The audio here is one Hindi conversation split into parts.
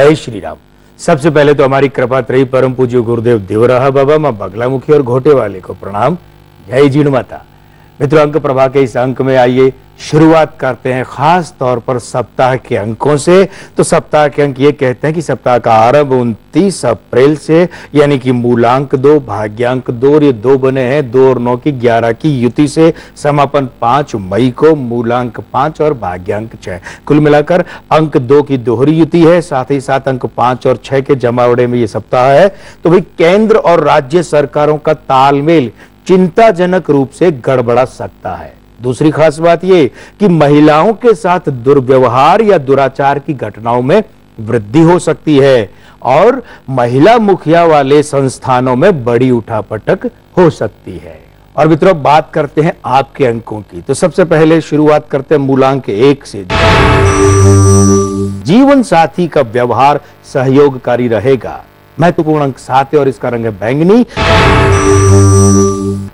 जय श्री राम। सबसे पहले तो हमारी कृपा त्रयी परम पूज्य गुरुदेव देवराहा बाबा मां बगलामुखी और घोटे वाले को प्रणाम। जय जीण माता। मित्रों, अंक प्रभा के इस अंक में आइए शुरुआत करते हैं खास तौर पर सप्ताह के अंकों से। तो सप्ताह के अंक ये कहते हैं कि सप्ताह का आरंभ 29 अप्रैल से, यानी कि मूलांक 2 भाग्यांक 2 और ये 2 बने हैं 2 और 9 की 11 की युति से। समापन 5 मई को मूलांक 5 और भाग्यांक 6। कुल मिलाकर अंक 2 की दोहरी युति है, साथ ही साथ अंक 5 और 6 के जमावड़े में ये सप्ताह है। तो भाई केंद्र और राज्य सरकारों का तालमेल चिंताजनक रूप से गड़बड़ा सकता है। दूसरी खास बात ये कि महिलाओं के साथ दुर्व्यवहार या दुराचार की घटनाओं में वृद्धि हो सकती है और महिला मुखिया वाले संस्थानों में बड़ी उठापटक हो सकती है। और मित्रों, बात करते हैं आपके अंकों की। तो सबसे पहले शुरुआत करते हैं मूलांक 1 से। जीवन साथी का व्यवहार सहयोगकारी रहेगा। महत्वपूर्ण अंक 7 है और इसका रंग है बैंगनी।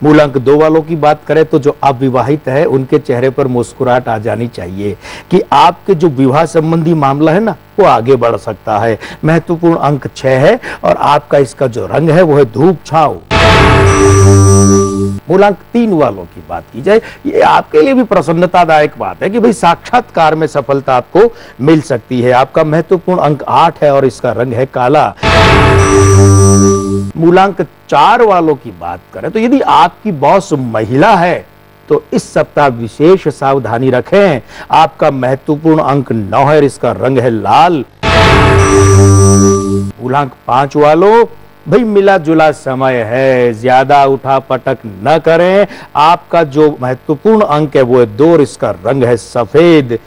मूलांक 2 वालों की बात करें तो जो अविवाहित है उनके चेहरे पर मुस्कुराहट आ जानी चाहिए कि आपके जो विवाह संबंधी मामला है ना वो आगे बढ़ सकता है। महत्वपूर्ण अंक 6 है और आपका इसका जो रंग है वो है धूप छांव। मूलांक 3 वालों की बात की जाए, ये आपके लिए भी प्रसन्नतादायक बात है कि भाई साक्षात्कार में सफलता आपको मिल सकती है। आपका महत्वपूर्ण अंक 8 है और इसका रंग है काला। मूलांक 4 वालों की बात करें तो यदि आपकी बॉस महिला है तो इस सप्ताह विशेष सावधानी रखें। आपका महत्वपूर्ण अंक 9 है और इसका रंग है लाल। मूलांक 5 वालों, भाई मिला जुला समय है, ज्यादा उठा पटक न करें। आपका जो महत्वपूर्ण अंक है वो है 2 और इसका रंग है सफेद।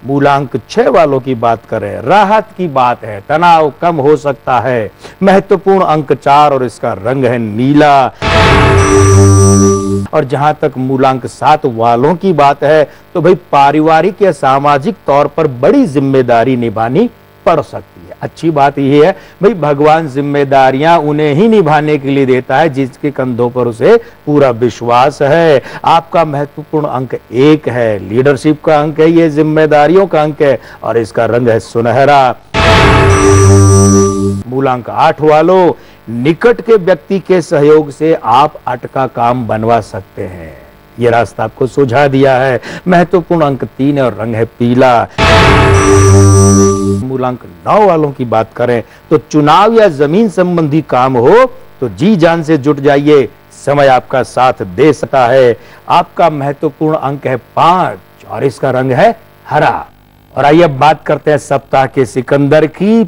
मूलांक 6 वालों की बात करें, राहत की बात है, तनाव कम हो सकता है। महत्वपूर्ण अंक 4 और इसका रंग है नीला। और जहां तक मूलांक 7 वालों की बात है तो भाई पारिवारिक या सामाजिक तौर पर बड़ी जिम्मेदारी निभानी पड़ सकती है। अच्छी बात यह है भाई भगवान जिम्मेदारियां उन्हें ही निभाने के लिए देता है जिसके कंधों पर उसे पूरा विश्वास है। आपका महत्वपूर्ण अंक 1 है, लीडरशिप का अंक है, ये जिम्मेदारियों का अंक है और इसका रंग है सुनहरा। मूलांक 8 वालों, निकट के व्यक्ति के सहयोग से आप अटका काम बनवा सकते हैं। ये रास्ता आपको सुझा दिया है। महत्वपूर्ण अंक 3 है और रंग है पीला। मूलांक 9 वालों की बात करें तो चुनाव या जमीन संबंधी काम हो तो जी जान से जुट जाइए, समय आपका साथ दे सकता है। आपका महत्वपूर्ण अंक है 5 और इसका रंग है हरा। और आइए अब बात करते हैं सप्ताह के सिकंदर की।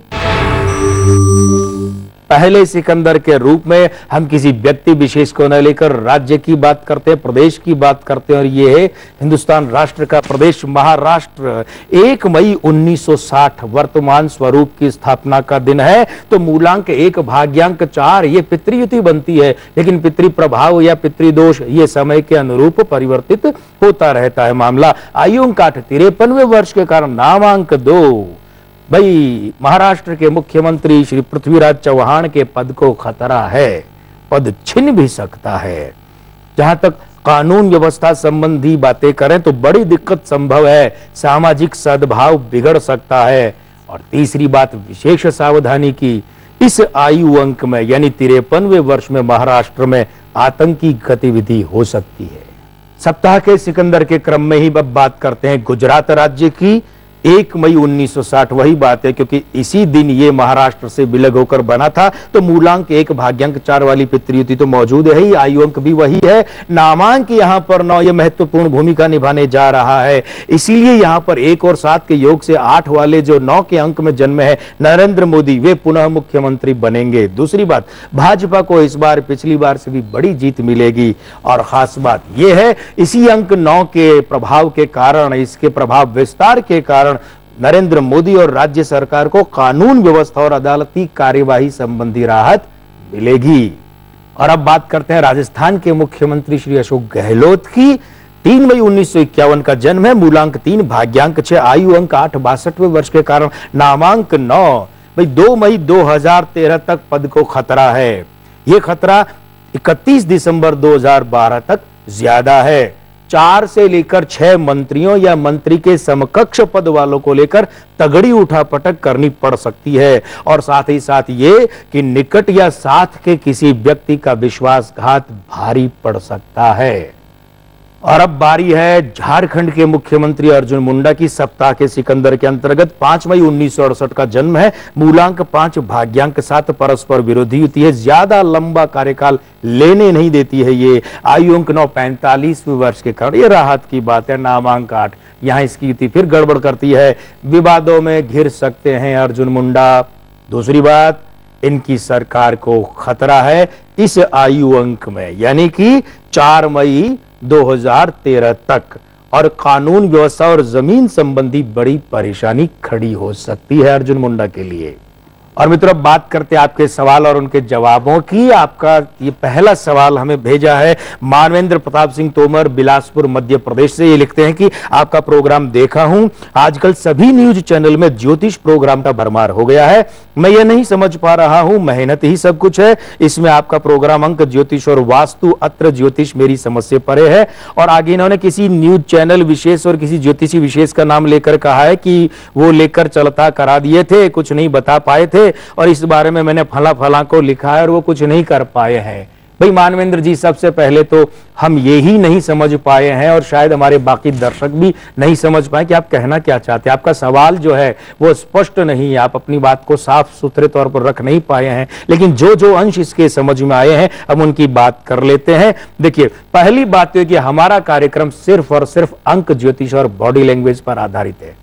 पहले सिकंदर के रूप में हम किसी व्यक्ति विशेष को न लेकर राज्य की बात करते हैं, प्रदेश की बात करते हैं और ये है हिंदुस्तान राष्ट्र का प्रदेश महाराष्ट्र। 1 मई 1960 वर्तमान स्वरूप की स्थापना का दिन है। तो मूलांक 1 भाग्यांक 4 ये पितृयुति बनती है, लेकिन पितृ प्रभाव या पितृदोष ये समय के अनुरूप परिवर्तित होता रहता है मामला। आयु अंक 8 53वें वर्ष के कारण नामांक 2। भाई महाराष्ट्र के मुख्यमंत्री श्री पृथ्वीराज चौहान के पद को खतरा है, पद छिन भी सकता है। जहां तक कानून व्यवस्था संबंधी बातें करें तो बड़ी दिक्कत संभव है, सामाजिक सद्भाव बिगड़ सकता है। और तीसरी बात विशेष सावधानी की, इस आयु अंक में यानी 53वें वर्ष में महाराष्ट्र में आतंकी गतिविधि हो सकती है। सप्ताह के सिकंदर के क्रम में ही अब बात करते हैं गुजरात राज्य की। 1 मई 1960 वही बात है क्योंकि इसी दिन ये महाराष्ट्र से विलग होकर बना था। तो मूलांक 1 भाग्यांक 4 वाली पितृयुति तो मौजूद है ही, आयु अंक भी वही है। नामांक यहां पर 9 ये महत्वपूर्ण भूमिका निभाने जा रहा है, इसीलिए यहां पर 1 और 7 के योग से 8 वाले जो 9 के अंक में जन्म है नरेंद्र मोदी, वे पुनः मुख्यमंत्री बनेंगे। दूसरी बात, भाजपा को इस बार पिछली बार से भी बड़ी जीत मिलेगी। और खास बात यह है इसी अंक 9 के प्रभाव के कारण, इसके प्रभाव विस्तार के कारण नरेंद्र मोदी और राज्य सरकार को कानून व्यवस्था और अदालती कार्यवाही संबंधी राहत मिलेगी। और अब बात करते हैं राजस्थान के मुख्यमंत्री श्री अशोक गहलोत की। 3 मई 1951 का जन्म है, मूलांक 3 भाग्यांक 6 आयु अंक 8 62वें वर्ष के कारण नामांक 9। भाई 2 मई 2013 तक पद को खतरा है। यह खतरा 31 दिसंबर 2012 तक ज्यादा है। 4 से लेकर 6 मंत्रियों या मंत्री के समकक्ष पद वालों को लेकर तगड़ी उठापटक करनी पड़ सकती है। और साथ ही साथ ये कि निकट या साथ के किसी व्यक्ति का विश्वासघात भारी पड़ सकता है। और अब बारी है झारखंड के मुख्यमंत्री अर्जुन मुंडा की। सप्ताह के सिकंदर के अंतर्गत 5 मई 1968 का जन्म है। मूलांक 5, भाग्यांक 7, परस्पर विरोधी युति है। ज्यादा लंबा कार्यकाल लेने नहीं देती है ये। आयु अंक 9, 45वें वर्ष के कारण ये राहत की बात है। नामांक 8, यहां इसकी युति फिर गड़बड़ करती है। विवादों में घिर सकते हैं अर्जुन मुंडा। दूसरी बात, इनकी सरकार को खतरा है इस आयु अंक में, यानी कि 4 मई 2013 तक, और कानून व्यवस्था और जमीन संबंधी बड़ी परेशानी खड़ी हो सकती है अर्जुन मुंडा के लिए। और मित्रों, बात करते हैं आपके सवाल और उनके जवाबों की। आपका ये पहला सवाल हमें भेजा है मानवेंद्र प्रताप सिंह तोमर, बिलासपुर मध्य प्रदेश से। ये लिखते हैं कि आपका प्रोग्राम देखा हूं, आजकल सभी न्यूज चैनल में ज्योतिष प्रोग्राम का भरमार हो गया है। मैं ये नहीं समझ पा रहा हूं, मेहनत ही सब कुछ है इसमें। आपका प्रोग्राम अंक ज्योतिष और वास्तु अत्र ज्योतिष मेरी समझ से परे है। और आगे इन्होंने किसी न्यूज चैनल विशेष और किसी ज्योतिषी विशेष का नाम लेकर कहा है कि वो लेकर चलता करा दिए थे, कुछ नहीं बता पाए थे, और इस बारे में मैंने फला फला को लिखा है और वो कुछ नहीं कर पाए हैं। भाई मानवेंद्र जी, सबसे पहले तो हम ये ही नहीं समझ पाए हैं और शायद हमारे बाकी दर्शक भी नहीं समझ पाए कि आप कहना क्या चाहते हैं। आपका सवाल जो है वो स्पष्ट नहीं है, आप अपनी बात को साफ सुथरे तौर पर रख नहीं पाए हैं। लेकिन जो जो अंश इसके समझ में आए हैं हम उनकी बात कर लेते हैं। देखिए, पहली बात तो कि हमारा कार्यक्रम सिर्फ और सिर्फ अंक ज्योतिष और बॉडी लैंग्वेज पर आधारित है।